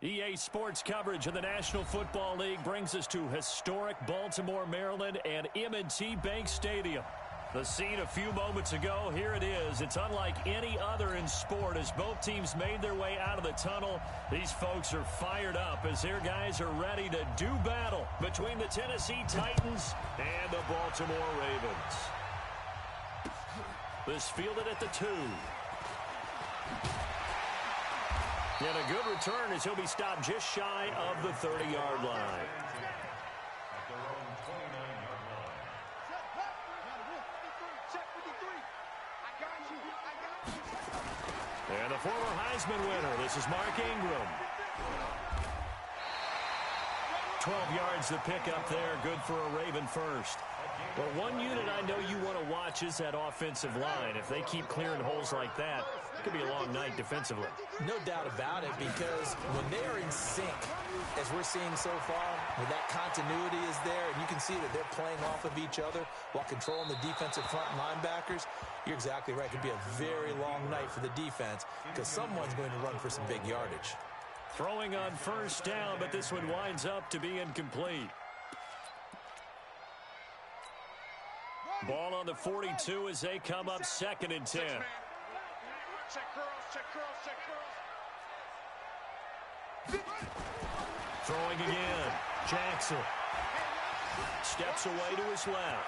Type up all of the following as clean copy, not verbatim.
EA Sports coverage of the National Football League brings us to historic Baltimore, Maryland, and M&T Bank Stadium. The scene a few moments ago, here it is. It's unlike any other in sport as both teams made their way out of the tunnel. These folks are fired up as their guys are ready to do battle between the Tennessee Titans and the Baltimore Ravens. This fielded at the 2. And a good return as he'll be stopped just shy of the 30-yard line. And the former Heisman winner, this is Mark Ingram. 12 yards to pick up there, good for a Raven first. Well, one unit I know you want to watch is that offensive line. If they keep clearing holes like that, it could be a long night defensively. No doubt about it, because when they are in sync, as we're seeing so far, when that continuity is there, and you can see that they're playing off of each other while controlling the defensive front linebackers, you're exactly right. It could be a very long night for the defense because someone's going to run for some big yardage. Throwing on first down, but this one winds up to be incomplete. Ball on the 42 as they come up 2nd and 10. Check curls, check curls, check curls. Throwing again. Jackson steps away to his left.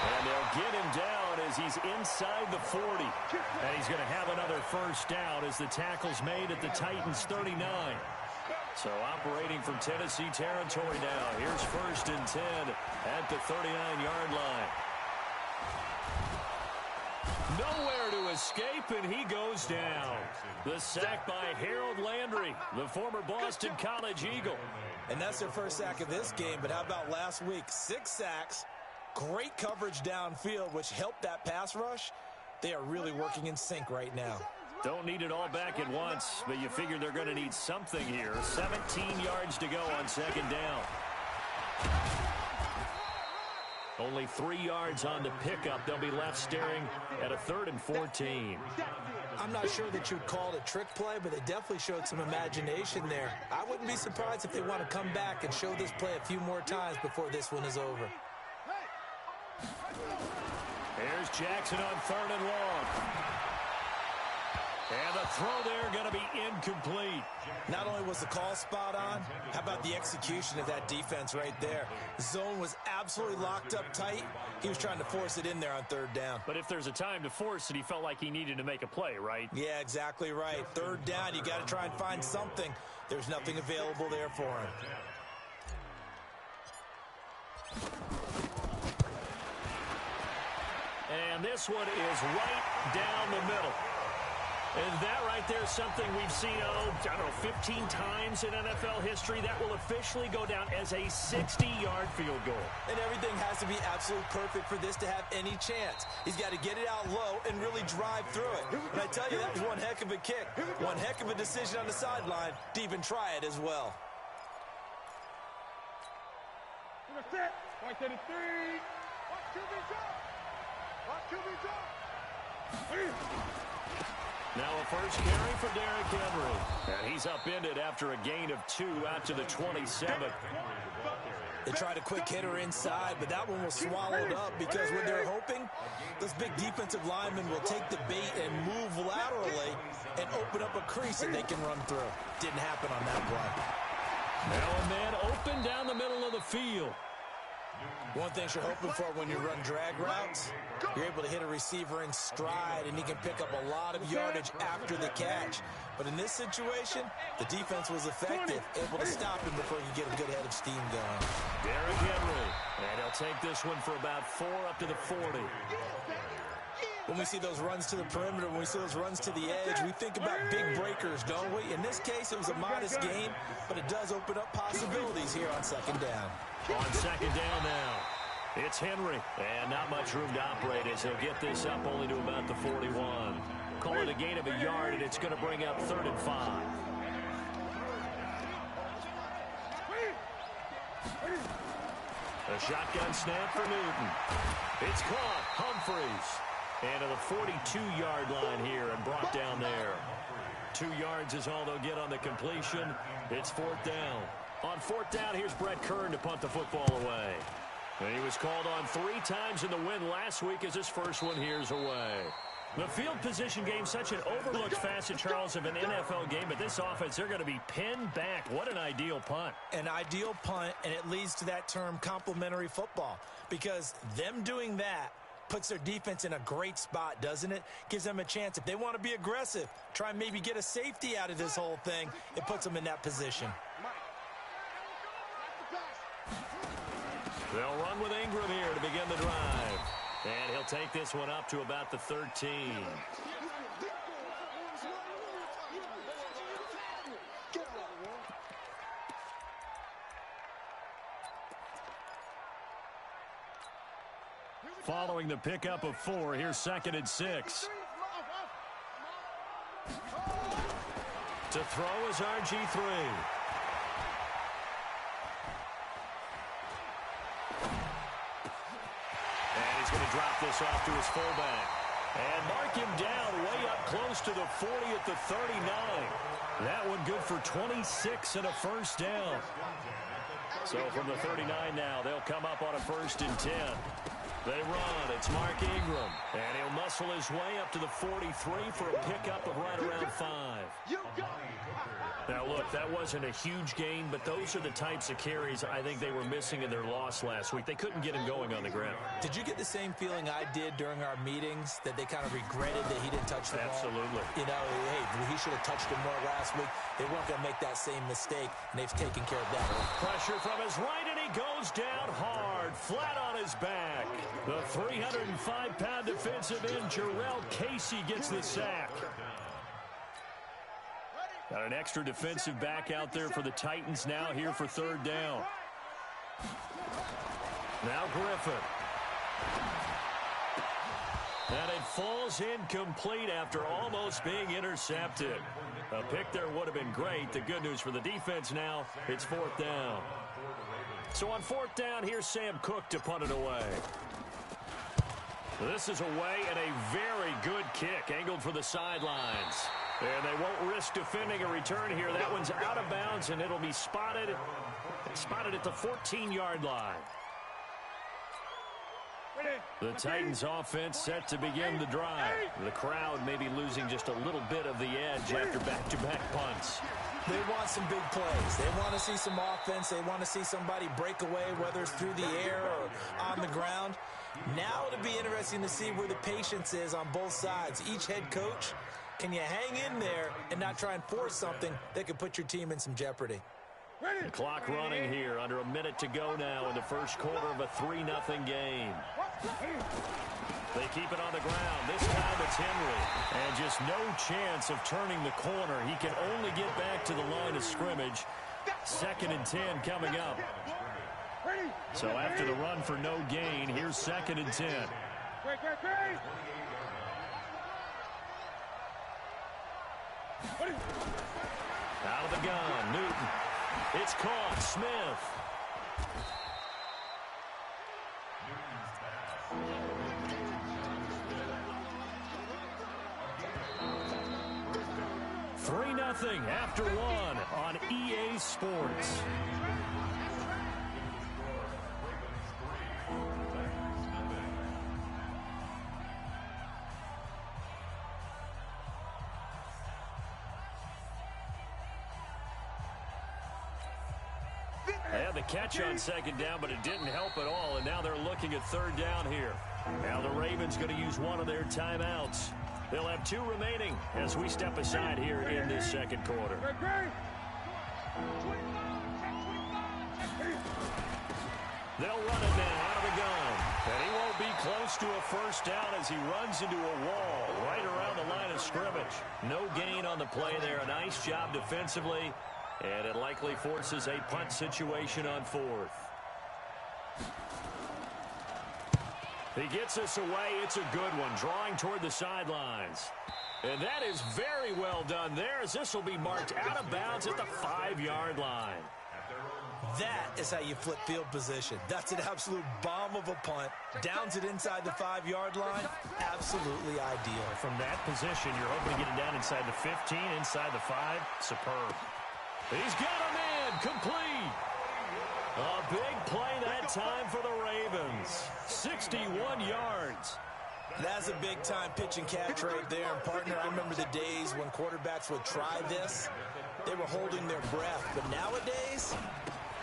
And they'll get him down as he's inside the 40. And he's going to have another first down as the tackle's made at the Titans' 39. So operating from Tennessee territory now. Here's 1st and 10 at the 39-yard line. Nowhere to escape, and he goes down. The sack by Harold Landry, the former Boston College Eagle. And that's their first sack of this game, but how about last week? 6 sacks, great coverage downfield, which helped that pass rush. They are really working in sync right now. Don't need it all back at once, but you figure they're going to need something here. 17 yards to go on 2nd down. Only 3 yards on the pickup. They'll be left staring at a 3rd and 14. I'm not sure that you'd call it a trick play, but they definitely showed some imagination there. I wouldn't be surprised if they want to come back and show this play a few more times before this one is over. Here's Jackson on 3rd and long. And the throw there going to be incomplete. Not only was the call spot on, how about the execution of that defense right there? Zone was absolutely locked up tight. He was trying to force it in there on 3rd down. But if there's a time to force it, he felt like he needed to make a play, right? Yeah, exactly right. 3rd down, you got to try and find something. There's nothing available there for him. And this one is right down the middle. And that right there is something we've seen, I don't know, 15 times in NFL history. That will officially go down as a 60-yard field goal. And everything has to be absolutely perfect for this to have any chance. He's got to get it out low and really drive through it. And I tell you, that was one heck of a kick. One heck of a decision on the sideline to even try it as well. Set. Right to the 3. Watch QB drop. Watch QB drop. Now a first carry for Derrick Henry. And he's upended after a gain of 2 out to the 27. They tried a quick hitter inside, but that one was swallowed up because what they're hoping, those big defensive linemen will take the bait and move laterally and open up a crease that they can run through. Didn't happen on that play. Now a man open down the middle of the field. One thing you're hoping for when you run drag routes, you're able to hit a receiver in stride, and he can pick up a lot of yardage after the catch. But in this situation, the defense was effective, able to stop him before he could get a good head of steam going. Derrick Henry, and he'll take this one for about 4 up to the 40. When we see those runs to the perimeter, when we see those runs to the edge, we think about big breakers, don't we? In this case, it was a modest gain, but it does open up possibilities here on 2nd down. On 2nd down now, it's Henry, and not much room to operate as he'll get this up only to about the 41. Call it a gain of a yard, and it's going to bring up 3rd and 5. A shotgun snap for Newton. It's caught. Humphries. And to the 42-yard line here and brought down there. 2 yards is all they'll get on the completion. It's 4th down. On 4th down, here's Brett Kern to punt the football away. And he was called on 3 times in the win last week as his first one here's away. The field position game, such an overlooked facet, Charles, of an NFL game, but this offense, they're going to be pinned back. What an ideal punt. An ideal punt, and it leads to that term complementary football, because them doing that puts their defense in a great spot, doesn't it? Gives them a chance. If they want to be aggressive, try and maybe get a safety out of this whole thing, it puts them in that position. They'll run with Ingram here to begin the drive. And he'll take this one up to about the 13. Following the pickup of 4, here's 2nd and 6. To throw is RG3. He's going to drop this off to his fullback. And mark him down way up close to the 40 at the 39. That one good for 26 and a first down. So from the 39 now, they'll come up on a 1st and 10. They run. It's Mark Ingram. And he'll muscle his way up to the 43 for a pickup of right around 5. Now, look, that wasn't a huge gain, but those are the types of carries I think they were missing in their loss last week. They couldn't get him going on the ground. Did you get the same feeling I did during our meetings, that they kind of regretted that he didn't touch the ball? Absolutely. You know, hey, he should have touched it more last week. They weren't going to make that same mistake, and they've taken care of that. Pressure from his right, and he goes down hard, flat on his back. The 305-pound defensive end, Jarrell Casey, gets the sack. Got an extra defensive back out there for the Titans now here for 3rd down. Now Griffin. And it falls incomplete after almost being intercepted. A pick there would have been great. The good news for the defense now, it's 4th down. So on 4th down, here's Sam Cook to punt it away. This is away and a very good kick, angled for the sidelines. And they won't risk defending a return here. That one's out of bounds, and it'll be spotted at the 14-yard line. The Titans offense set to begin the drive. The crowd may be losing just a little bit of the edge after back-to-back punts. They want some big plays. They want to see some offense. They want to see somebody break away, whether it's through the air or on the ground. Now it'll be interesting to see where the patience is on both sides. Each head coach, can you hang in there and not try and force something that could put your team in some jeopardy? The clock running here, under a minute to go now in the first quarter of a 3-0 game. They keep it on the ground. This time it's Henry. And just no chance of turning the corner. He can only get back to the line of scrimmage. 2nd and 10 coming up. So after the run for no gain, here's 2nd and 10. Out of the gun, Newton. It's caught, Smith. Nothing after one on EA Sports. They had the catch on 2nd down, but it didn't help at all, and now they're looking at 3rd down here. Now the Ravens going to use one of their timeouts. They'll have 2 remaining as we step aside here in this 2nd quarter. They'll run it now out of the gun. And he won't be close to a 1st down as he runs into a wall right around the line of scrimmage. No gain on the play there. A nice job defensively. And it likely forces a punt situation on 4th. He gets us away. It's a good one, drawing toward the sidelines. And that is very well done there, as this will be marked out of bounds at the 5-yard line. That is how you flip field position. That's an absolute bomb of a punt. Downs it inside the 5-yard line. Absolutely ideal. From that position, you're hoping to get it down inside the 15, inside the 5. Superb. He's got a man complete. A big play that time for the Ravens. 61 yards. That's a big-time pitch and catch right there. And, partner, I remember the days when quarterbacks would try this. They were holding their breath. But nowadays,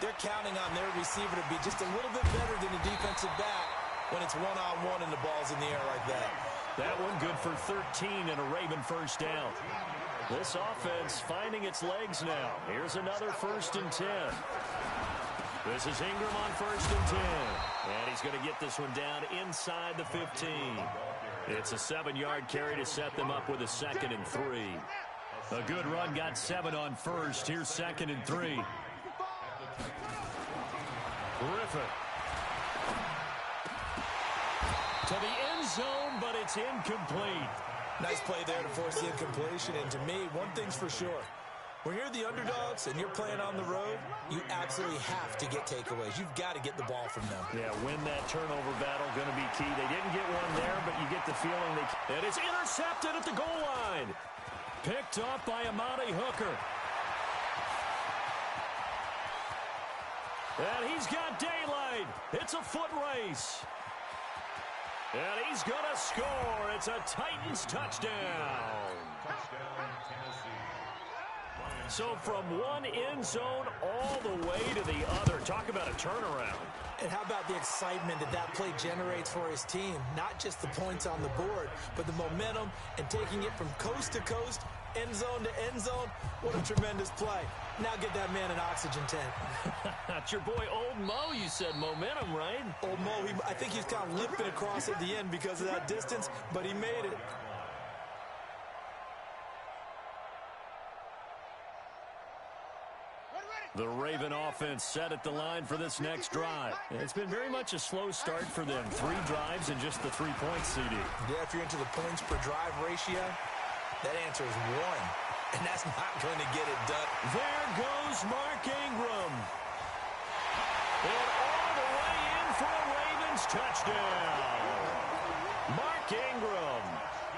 they're counting on their receiver to be just a little bit better than the defensive back when it's one-on-one and the ball's in the air like that. That one good for 13 and a Raven first down. This offense finding its legs now. Here's another 1st and 10. This is Ingram on 1st and 10. And he's going to get this one down inside the 15. It's a 7-yard carry to set them up with a 2nd and 3. A good run got 7 on 1st. Here's 2nd and 3. Griffin. To the end zone, but it's incomplete. Nice play there to force the incompletion. And to me, one thing's for sure. When you're the underdogs and you're playing on the road, you absolutely have to get takeaways. You've got to get the ball from them. Yeah, win that turnover battle, going to be key. They didn't get one there, but you get the feeling they can. And it's intercepted at the goal line. Picked off by Amani Hooker. And he's got daylight. It's a foot race. And he's going to score. It's a Titans touchdown. So from one end zone all the way to the other. Talk about a turnaround. And how about the excitement that play generates for his team? Not just the points on the board, but the momentum and taking it from coast to coast, end zone to end zone. What a tremendous play. Now get that man an oxygen tent. That's your boy Old Mo. You said momentum, right? Old Mo, I think he's kind of limping across at the end because of that distance, but he made it. The Raven offense set at the line for this next drive. It's been very much a slow start for them. 3 drives and just the 3 points, CD. Yeah, if you're into the points per drive ratio, that answer is 1. And that's not going to get it done. There goes Mark Ingram. And all the way in for a Ravens touchdown. Mark Ingram,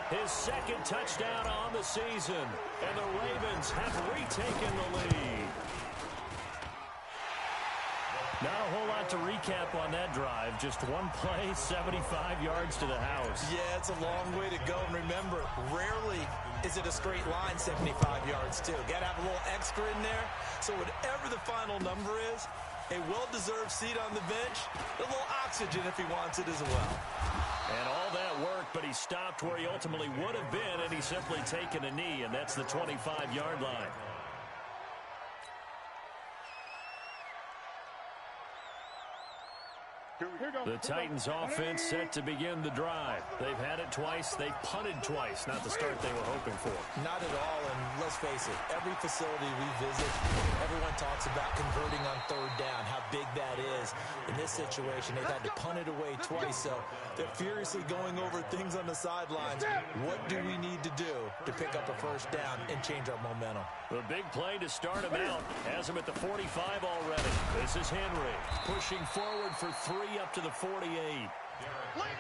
his 2nd touchdown on the season. And the Ravens have retaken the lead. Not a whole lot to recap on that drive. Just one play, 75 yards to the house. Yeah, it's a long way to go. And remember, rarely is it a straight line 75 yards, too. Got to have a little extra in there. So whatever the final number is, a well-deserved seat on the bench, a little oxygen if he wants it as well. And all that work, but he stopped where he ultimately would have been, and he's simply taken a knee, and that's the 25-yard line. The Titans offense set to begin the drive. They've had it twice. They've punted twice. Not the start they were hoping for. Not at all, and let's face it, every facility we visit, everyone talks about converting on 3rd down, how big that is. In this situation, they've had to punt it away twice, so they're furiously going over things on the sidelines. What do we need to do to pick up a 1st down and change our momentum? The big play to start him out. Has him at the 45 already. This is Henry pushing forward for 3 up to the 48.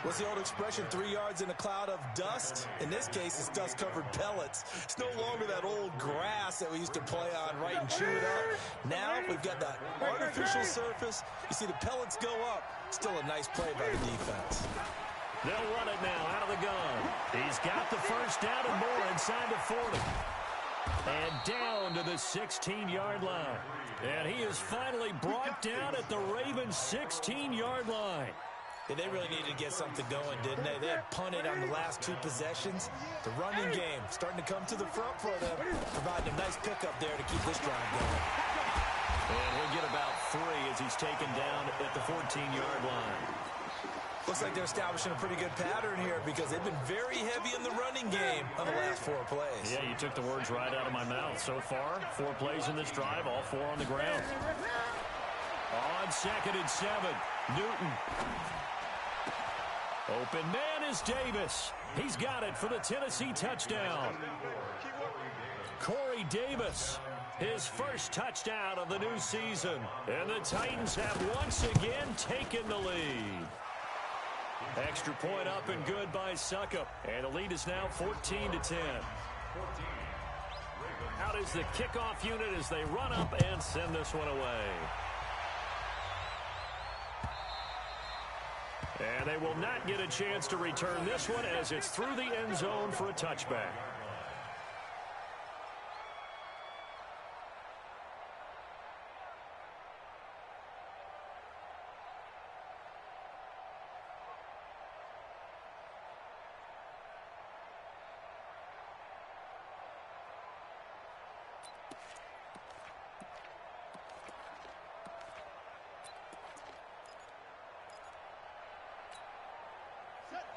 What's the old expression, 3 yards in a cloud of dust? In this case, it's dust-covered pellets. It's no longer that old grass that we used to play on, right, and chew it up. Now we've got that artificial surface. You see the pellets go up. Still a nice play by the defense. They'll run it now out of the gun. He's got the 1st down and more inside the 40. And down to the 16-yard line. And he is finally brought down at the Ravens' 16-yard line. Yeah, they really needed to get something going, didn't they? They had punted on the last 2 possessions. The running game starting to come to the front for them, providing a nice pickup there to keep this drive going. And he'll get about 3 as he's taken down at the 14-yard line. Looks like they're establishing a pretty good pattern here because they've been very heavy in the running game on the last 4 plays. Yeah, you took the words right out of my mouth. So far, 4 plays in this drive, all 4 on the ground. On 2nd and 7, Newton. Open man is Davis. He's got it for the Tennessee touchdown. Corey Davis His first touchdown of the new season. And the Titans have once again taken the lead. Extra point up and good by Succop. And the lead is now 14-10. Out is the kickoff unit as they run up and send this one away. And they will not get a chance to return this one as it's through the end zone for a touchback.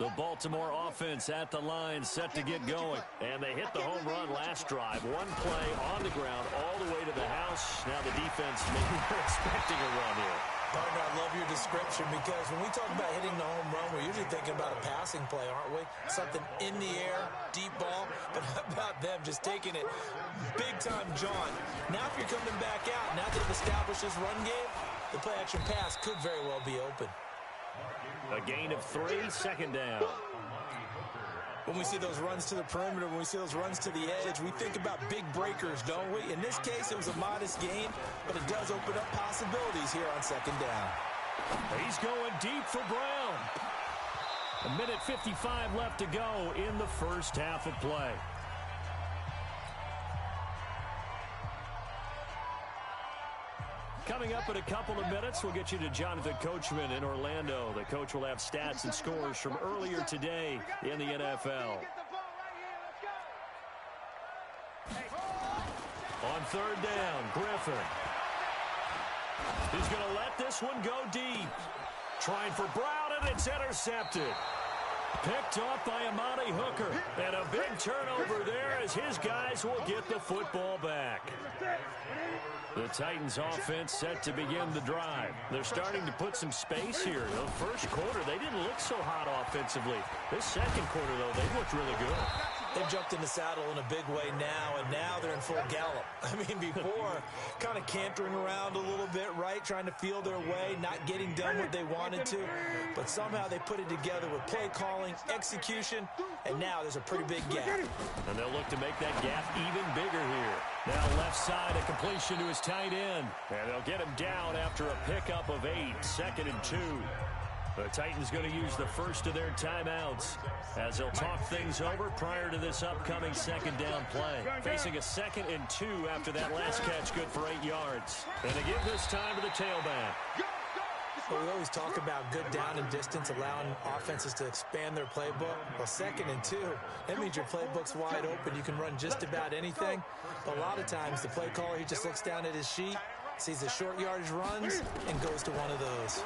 The Baltimore offense at the line, set to get going. And they hit the home run last drive. One play on the ground all the way to the house. Now the defense maybe they're expecting a run here. Partner, I love your description because when we talk about hitting the home run, we're usually thinking about a passing play, aren't we? Something in the air, deep ball. But how about them just taking it big-time jaunt? Now if you're coming back out, now that they've established this run game, the play-action pass could very well be open. A gain of 3, second down. When we see those runs to the perimeter, when we see those runs to the edge, we think about big breakers, don't we? In this case, it was a modest gain, but it does open up possibilities here on second down. He's going deep for Brown. 1:55 left to go in the first half of play. Coming up in a couple of minutes, we'll get you to Jonathan Coachman in Orlando. The coach will have stats and scores from earlier today in the NFL. On third down, Griffin. He's going to let this one go deep. Trying for Brown, and it's intercepted. Picked off by Amani Hooker. And a big turnover there as his guys will get the football back. The Titans offense set to begin the drive. They're starting to put some space here. The first quarter, they didn't look so hot offensively. This second quarter, though, they looked really good. They've jumped in the saddle in a big way now, and now they're in full gallop. I mean, before, kind of cantering around a little bit, right? Trying to feel their way, not getting done what they wanted to. But somehow they put it together with play calling, execution, and now there's a pretty big gap. And they'll look to make that gap even bigger here. Now left side, a completion to his tight end. And they'll get him down after a pickup of 8, 2nd and 2. The Titans going to use the first of their timeouts as they'll talk things over prior to this upcoming second down play. Facing a 2nd and 2 after that last catch, good for 8 yards. And they give this time to the tailback. Well, we always talk about good down and distance, allowing offenses to expand their playbook. Well, 2nd and 2, that means your playbook's wide open. You can run just about anything. But a lot of times, the play caller, he just looks down at his sheet, sees the short yardage runs, and goes to one of those.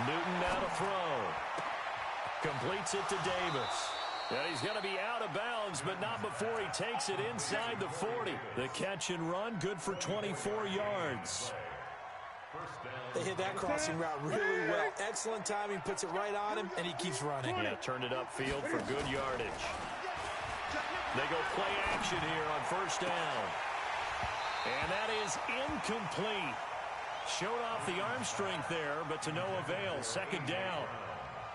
Newton now to throw. Completes it to Davis. And he's going to be out of bounds, but not before he takes it inside the 40. The catch and run, good for 24 yards. They hit that crossing route really well. Excellent timing, puts it right on him, and he keeps running. Yeah, turned it upfield for good yardage. They go play action here on first down. And that is incomplete. Showed off the arm strength there, but to no avail. Second down.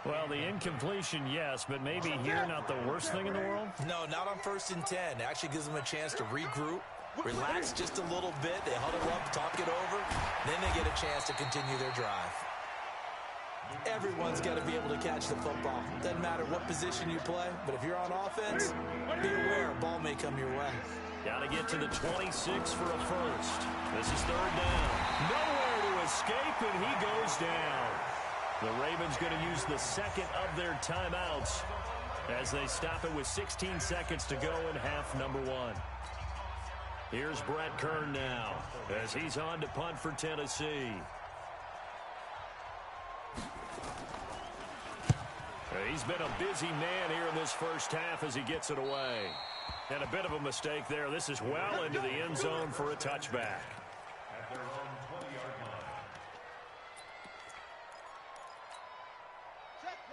Well, the incompletion, yes, but maybe here not the worst thing in the world? No, not on 1st and 10. Actually gives them a chance to regroup, relax just a little bit. They huddle up, talk it over. Then they get a chance to continue their drive. Everyone's got to be able to catch the football. Doesn't matter what position you play, but if you're on offense, be aware a ball may come your way. Got to get to the 26 for a first. This is third down. Nowhere to escape, and he goes down. The Ravens going to use the second of their timeouts as they stop it with 16 seconds to go in half number 1. Here's Brett Kern now as he's on to punt for Tennessee. He's been a busy man here in this first half as he gets it away. And a bit of a mistake there. This is well into the end zone for a touchback.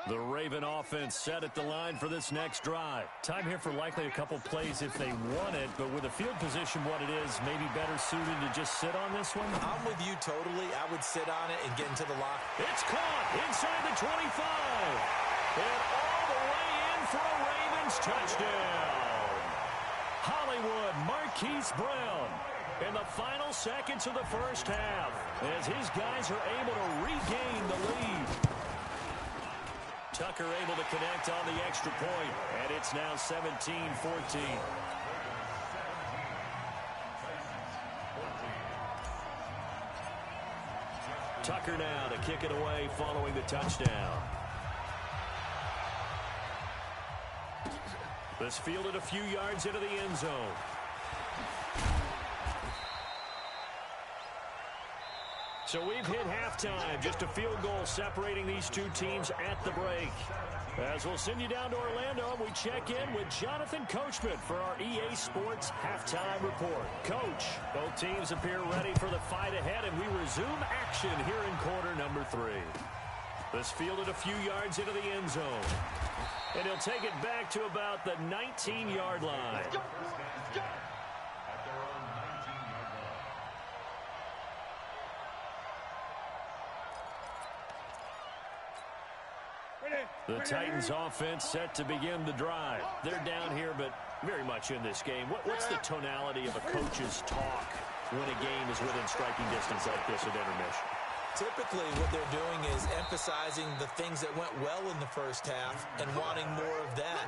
The Raven offense set at the line for this next drive. Time here for likely a couple plays if they want it, but with the field position what it is, maybe better suited to just sit on this one? I'm with you totally. I would sit on it and get into the lock. It's caught inside the 25. And all the way in for a Ravens touchdown. Hollywood Marquise Brown in the final seconds of the first half as his guys are able to regain the lead. Tucker able to connect on the extra point, and it's now 17-14. Tucker now to kick it away following the touchdown. This fielded a few yards into the end zone. So we've hit halftime. Just a field goal separating these two teams at the break. As we'll send you down to Orlando, we check in with Jonathan Coachman for our EA Sports Halftime Report. Coach, both teams appear ready for the fight ahead, and we resume action here in quarter number 3. This fielded a few yards into the end zone. And he'll take it back to about the 19-yard line. Let's go. Let's go. The Titans offense set to begin the drive. They're down here, but very much in this game. What's the tonality of a coach's talk when a game is within striking distance like this at intermission? Typically, what they're doing is emphasizing the things that went well in the first half and wanting more of that.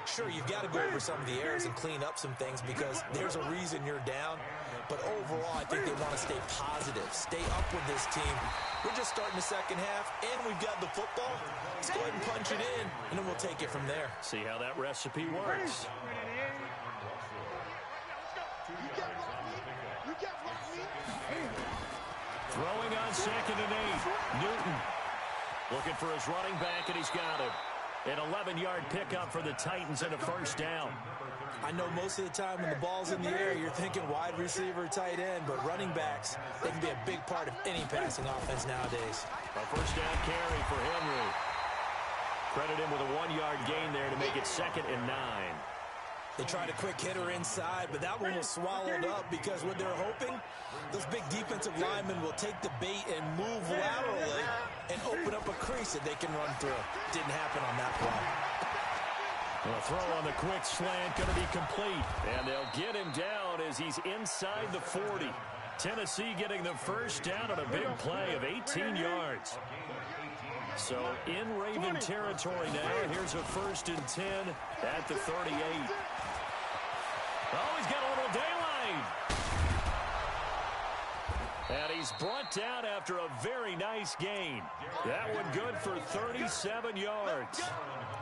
Sure, you've got to go over some of the errors and clean up some things because there's a reason you're down. But overall, I think they want to stay positive, stay up with this team. We're just starting the second half, and we've got the football. Let's go ahead and punch it in, and then we'll take it from there. See how that recipe works. Throwing on 2nd and 8. Newton looking for his running back, and he's got him. An 11-yard pickup for the Titans and a first down. I know most of the time when the ball's in the air, you're thinking wide receiver, tight end, but running backs, they can be a big part of any passing offense nowadays. A first down carry for Henry. Credit him with a 1-yard gain there to make it 2nd and 9. They tried a quick hitter inside, but that one was swallowed up because what they're hoping, those big defensive linemen will take the bait and move laterally and open up a crease that they can run through. Didn't happen on that play. A throw on the quick slant going to be complete. And they'll get him down as he's inside the 40. Tennessee getting the first down on a big play of 18 yards. So in Raven territory now. Here's a 1st and 10 at the 38. Oh, he's got a little daylight. And he's brought down after a very nice gain. That one good for 37 yards.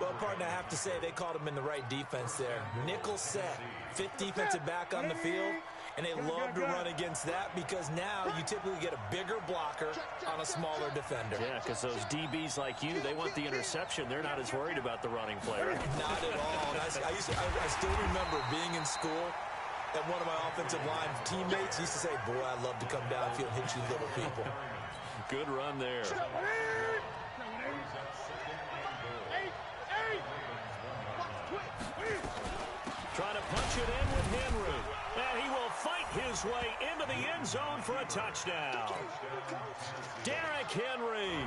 Well, partner, I have to say they called him in the right defense there. Nickel set, 5th defensive back on the field. And they love to run against that because now you typically get a bigger blocker on a smaller defender. Yeah, because those DBs like you, they want the interception. They're not as worried about the running play. Right? Not at all. I still remember being in school, and one of my offensive line teammates used to say, boy, I'd love to come downfield and hit you little people. Good run there. Trying to punch it in with Henry. And he will fight his way into the end zone for a touchdown. Derrick Henry,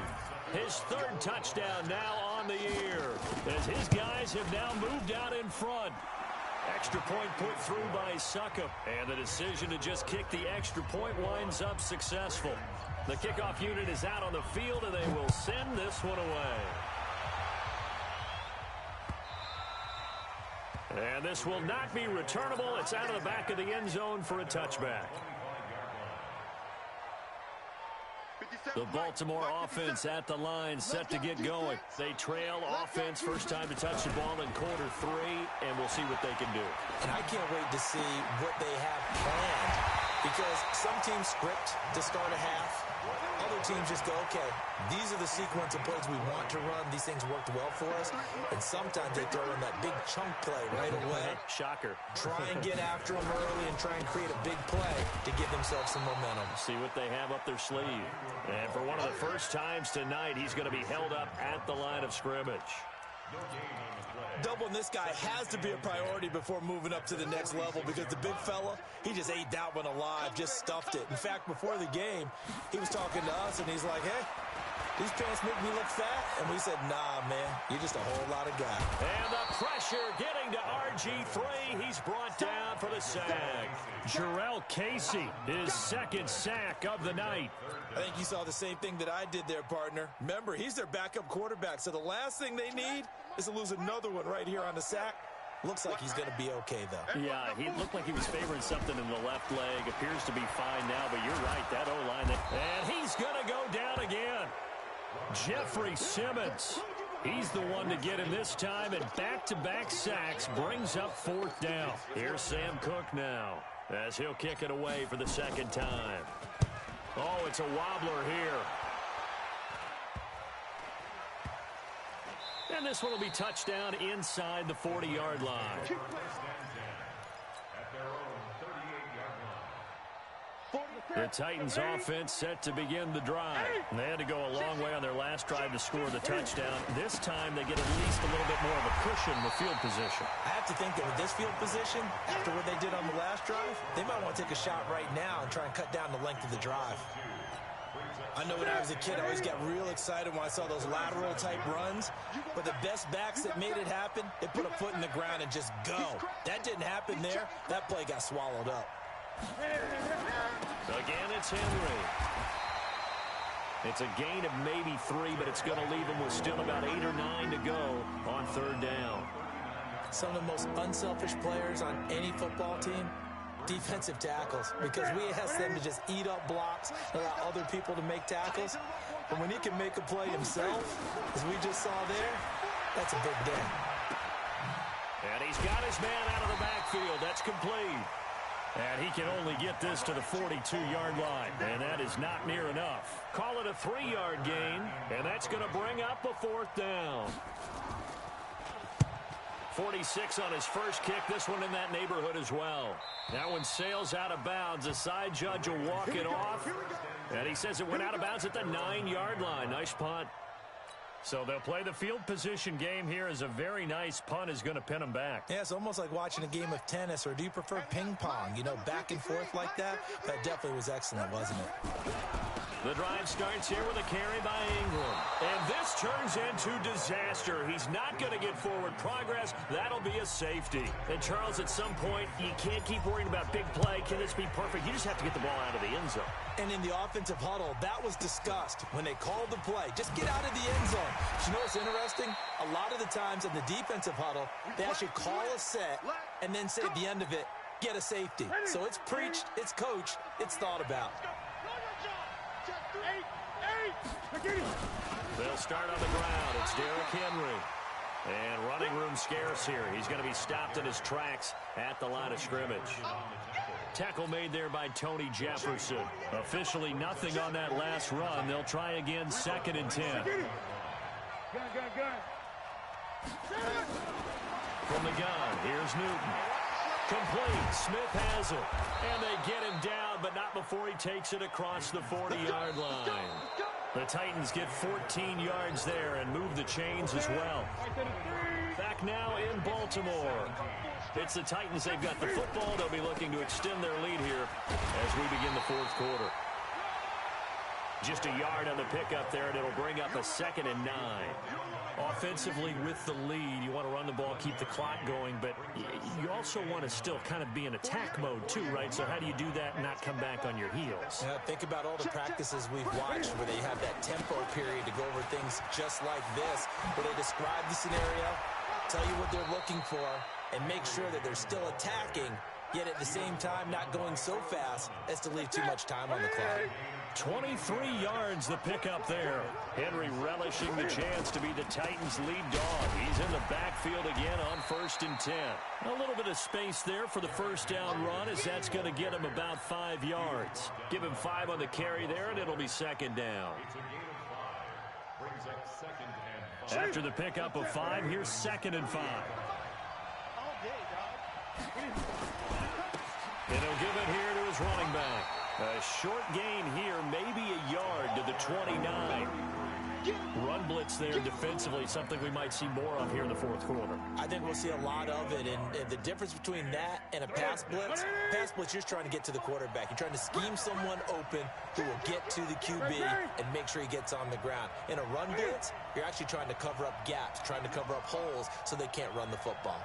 his 3rd touchdown now on the year, as his guys have now moved out in front. Extra point put through by Succop, and the decision to just kick the extra point winds up successful. The kickoff unit is out on the field, and they will send this one away. And this will not be returnable. It's out of the back of the end zone for a touchback. The Baltimore offense at the line set to get going. They trail offense, first time to touch the ball in quarter 3, and we'll see what they can do. And I can't wait to see what they have planned Because some teams script to start a half. Other teams just go, okay, these are the sequence of plays we want to run. These things worked well for us. And sometimes they throw in that big chunk play right away. Shocker. Try and get after them early and try and create a big play to give themselves some momentum. See what they have up their sleeve. And for one of the first times tonight, he's going to be held up at the line of scrimmage. Doubling this guy has to be a priority before moving up to the next level because the big fella, he just ate that one alive, just stuffed it. In fact, before the game, he was talking to us, and he's like, hey, these pants make me look fat. And we said, nah, man, you're just a whole lot of guy. And the pressure getting to RG3. He's brought down for the sack. Jurrell Casey, his second sack of the night. I think you saw the same thing that I did there, partner. Remember, he's their backup quarterback, so the last thing they need is to lose another one right here on the sack. Looks like he's going to be okay, though. Yeah, he looked like he was favoring something in the left leg. Appears to be fine now, but you're right, that O-line. And he's going to go down again. Jeffrey Simmons. He's the one to get him this time, and back-to-back sacks brings up fourth down. Here's Sam Cook now, as he'll kick it away for the second time. Oh, it's a wobbler here. And this one will be touchdown inside the 40-yard line. The Titans offense set to begin the drive. They had to go a long way on their last drive to score the touchdown. This time they get at least a little bit more of a cushion with field position. I have to think that with this field position, after what they did on the last drive, they might want to take a shot right now and try and cut down the length of the drive. I know when I was a kid, I always got real excited when I saw those lateral-type runs. But the best backs that made it happen, they put a foot in the ground and just go. That didn't happen there. That play got swallowed up. Again, it's Henry. It's a gain of maybe 3, but it's going to leave him with still about 8 or 9 to go on third down. Some of the most unselfish players on any football team, defensive tackles, because we ask them to just eat up blocks, allow other people to make tackles. But when he can make a play himself, as we just saw there, that's a big day. And he's got his man out of the backfield. That's complete. And he can only get this to the 42-yard line. And that is not near enough. Call it a 3-yard gain. And that's going to bring up a fourth down. 46 on his first kick. This one in that neighborhood as well. That one sails out of bounds. The side judge will walk it off. And he says it went out of bounds at the 9-yard line. Nice punt. So they'll play the field position game here as a very nice punt is going to pin them back. Yeah, it's almost like watching a game of tennis, or do you prefer ping pong? You know, back and forth like that? That definitely was excellent, wasn't it? The drive starts here with a carry by Ingram. And this turns into disaster. He's not going to get forward progress. That'll be a safety. And, Charles, at some point, you can't keep worrying about big play. Can this be perfect? You just have to get the ball out of the end zone. And in the offensive huddle, that was discussed when they called the play. Just get out of the end zone. But you know what's interesting? A lot of the times in the defensive huddle, they actually call a set and then say at the end of it, get a safety. So it's preached, it's coached, it's thought about. They'll start on the ground. It's Derrick Henry. And running room scarce here. He's going to be stopped in his tracks at the line of scrimmage. Tackle made there by Tony Jefferson. Officially nothing on that last run. They'll try again, 2nd and 10. From the gun, here's Newton. Complete. Smith has it. And they get him down, but not before he takes it across the 40-yard line. The Titans get 14 yards there and move the chains as well. Back now in Baltimore. It's the Titans. They've got the football. They'll be looking to extend their lead here as we begin the fourth quarter. Just a yard on the pickup there, and it'll bring up a 2nd and 9. Offensively with the lead, you want to run the ball, keep the clock going, but you also want to still kind of be in attack mode too, right? So how do you do that and not come back on your heels? Yeah, think about all the practices we've watched where they have that tempo period to go over things just like this, where they describe the scenario, tell you what they're looking for, and make sure that they're still attacking yet at the same time not going so fast as to leave too much time on the clock. 23 yards the pickup there. Henry relishing the chance to be the Titans' lead dog. He's in the backfield again on 1st and 10. A little bit of space there for the first down run, as that's going to get him about 5 yards. Give him 5 on the carry there, and it'll be 2nd down. After the pickup of 5, here's 2nd and 5. And he'll give it here to his running back. A short gain here, maybe a yard to the 29. Run blitz there defensively, something we might see more of here in the 4th quarter. I think we'll see a lot of it, and the difference between that and a pass blitz, you're trying to get to the quarterback. You're trying to scheme someone open who will get to the QB and make sure he gets on the ground. In a run blitz, you're actually trying to cover up gaps, trying to cover up holes so they can't run the football.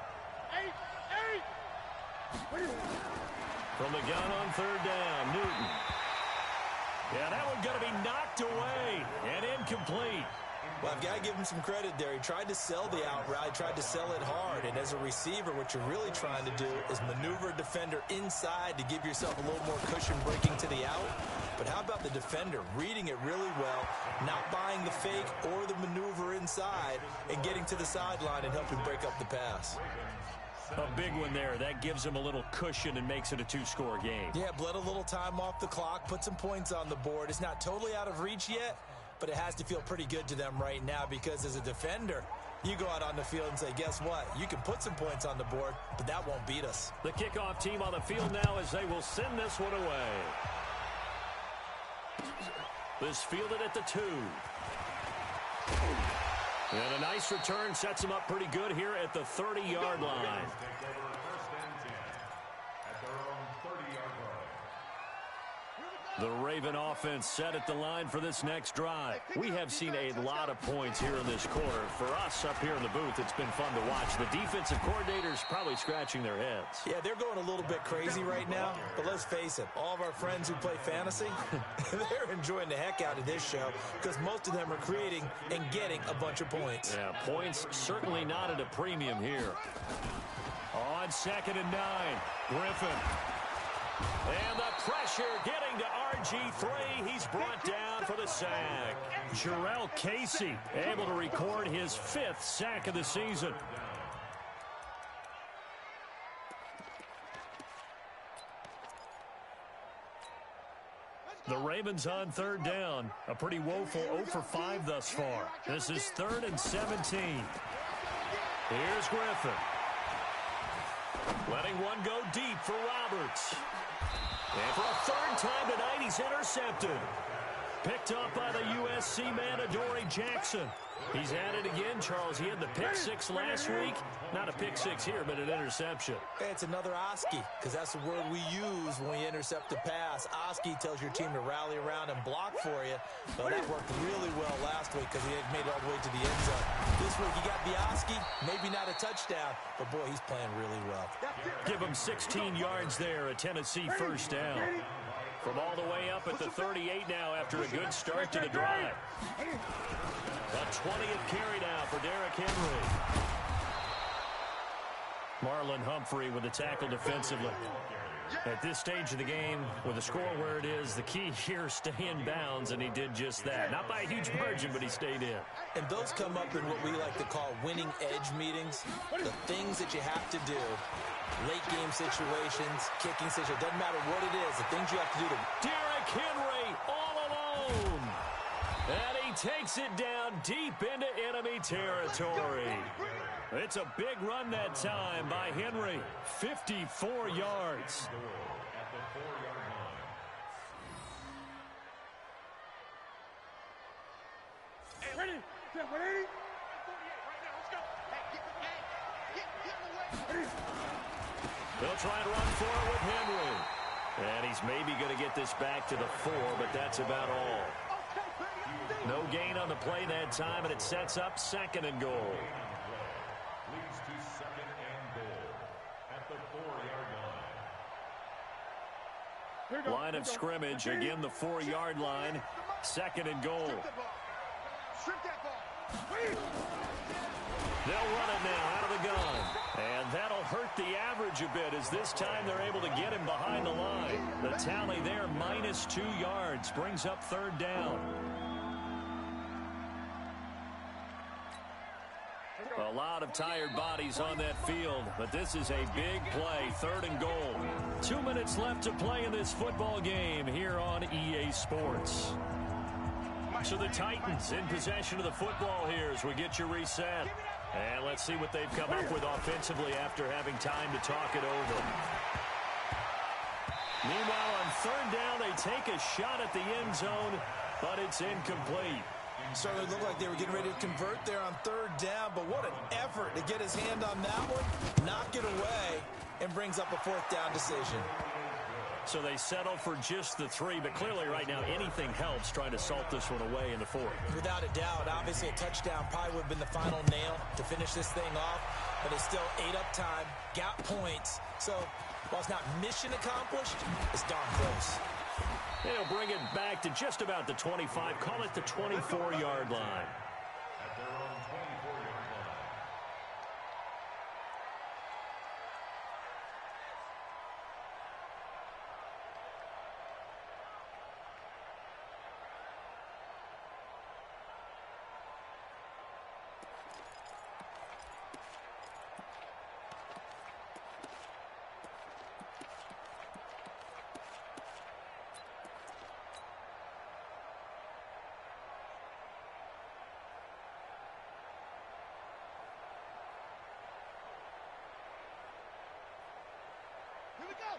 From the gun on 3rd down, Newton. Yeah, that one going to be knocked away and incomplete. Well, I've got to give him some credit there. He tried to sell the out route. He tried to sell it hard. And as a receiver, what you're really trying to do is maneuver a defender inside to give yourself a little more cushion breaking to the out. But how about the defender reading it really well, not buying the fake or the maneuver inside, and getting to the sideline and helping break up the pass? A big one there. That gives him a little cushion and makes it a 2-score game. Yeah, bled a little time off the clock, put some points on the board. It's not totally out of reach yet, but it has to feel pretty good to them right now because as a defender, you go out on the field and say, guess what? You can put some points on the board, but that won't beat us. The kickoff team on the field now as they will send this one away. This fielded at the 2. And a nice return sets him up pretty good here at the 30-yard line. The Raven offense set at the line for this next drive. We have seen a lot of points here in this quarter. For us up here in the booth, it's been fun to watch. The defensive coordinators probably scratching their heads. Yeah, they're going a little bit crazy right now. But let's face it, all of our friends who play fantasy, they're enjoying the heck out of this show because most of them are creating and getting a bunch of points. Yeah, points certainly not at a premium here. On 2nd and 9, Griffin. And the pressure getting to RG3. He's brought down for the sack. Jarrell Casey able to record his 5th sack of the season. The Ravens on 3rd down. A pretty woeful 0 for 5 thus far. This is 3rd and 17. Here's Griffin. Letting one go deep for Roberts. And for a 3rd time tonight, he's intercepted. Picked up by the USC man, Adoree Jackson. He's at it again, Charles. He had the pick 6 last week. Not a pick 6 here, but an interception. Hey, it's another Oski, because that's the word we use when we intercept a pass. Oski tells your team to rally around and block for you. Well, that worked really well last week because he had made it all the way to the end zone. This week, you got the Oski, maybe not a touchdown, but boy, he's playing really well. Give him 16 yards there, a Tennessee 1st down. From all the way up at the 38 now after a good start to the drive. A 20th carry now for Derrick Henry. Marlon Humphrey with the tackle defensively. At this stage of the game, with the score where it is, the key here, stay in bounds, and he did just that. Not by a huge margin, but he stayed in. And those come up in what we like to call winning edge meetings. The things that you have to do. Late game situations, kicking situations, doesn't matter what it is, the things you have to do to... Derrick Henry all alone. And he takes it down deep into enemy territory. It's a big run that time by Henry. 54 yards. Hey, ready? Get 180. 48 right now. Let's go. Hey, get They'll try and run for it with Henry. And he's maybe going to get this back to the 4, but that's about all. No gain on the play that time, and it sets up 2nd and goal. Leads to 2nd and goal at the 4-yard line. Line of scrimmage, again the 4-yard line. 2nd and goal. Strip that ball. They'll run it now out of the gun. And that'll hurt the average a bit as this time they're able to get him behind the line. The tally there, -2 yards, brings up 3rd down. A lot of tired bodies on that field, but this is a big play, 3rd and goal. 2 minutes left to play in this football game here on EA Sports. So the Titans in possession of the football here as we get you reset. And let's see what they've come up with offensively after having time to talk it over. Meanwhile, on 3rd down, they take a shot at the end zone, but it's incomplete. Certainly looked like they were getting ready to convert there on 3rd down, but what an effort to get his hand on that one, knock it away, and brings up a 4th down decision. So they settle for just the 3, but clearly right now anything helps trying to salt this one away in the 4th. Without a doubt, obviously a touchdown probably would have been the final nail to finish this thing off, but it's still 8 up time, got points. So while it's not mission accomplished, it's darn close. They'll bring it back to just about the 25, call it the 24-yard line. At their own 24-yard line.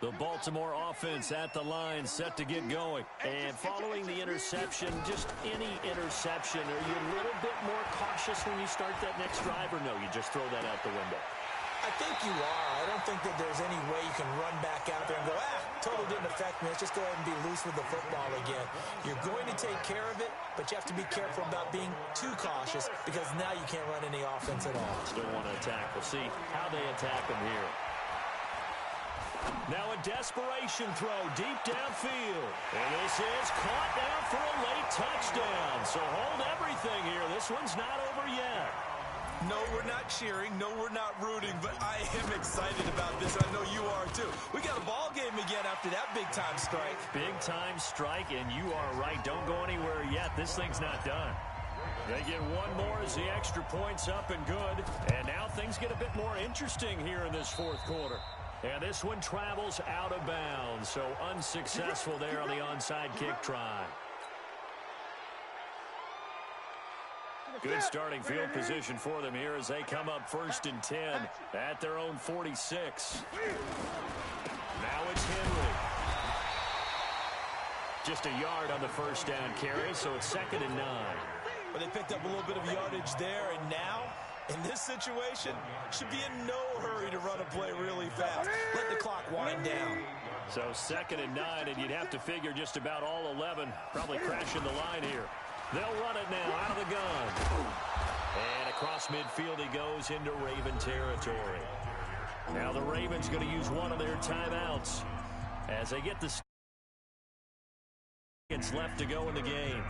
The Baltimore offense at the line set to get going. And following the interception, just any interception, are you a little bit more cautious when you start that next drive, or no, you just throw that out the window? I think you are. I don't think that there's any way you can run back out there and go, totally didn't affect me. Let's just go ahead and be loose with the football again. You're going to take care of it, but you have to be careful about being too cautious because now you can't run any offense at all. Still want to attack. We'll see how they attack them here. Now a desperation throw deep downfield. And this is caught now for a late touchdown. So hold everything here. This one's not over yet. No, we're not cheering. No, we're not rooting. But I am excited about this. I know you are, too. We got a ball game again after that big-time strike. Big-time strike, and you are right. Don't go anywhere yet. This thing's not done. They get one more as the extra point's up and good. And now things get a bit more interesting here in this 4th quarter. And this one travels out of bounds, so unsuccessful there on the onside kick try. Good starting field position for them here as they come up 1st and 10 at their own 46. Now it's Henry. Just a yard on the 1st down carry, so it's 2nd and 9. But they picked up a little bit of yardage there, and now, in this situation, should be in no hurry to run a play really fast. Let the clock wind down. So 2nd and 9, and you'd have to figure just about all 11 probably crashing the line here. They'll run it now out of the gun. And across midfield he goes into Raven territory. Now the Ravens going to use one of their timeouts as they get the seconds left to go in the game.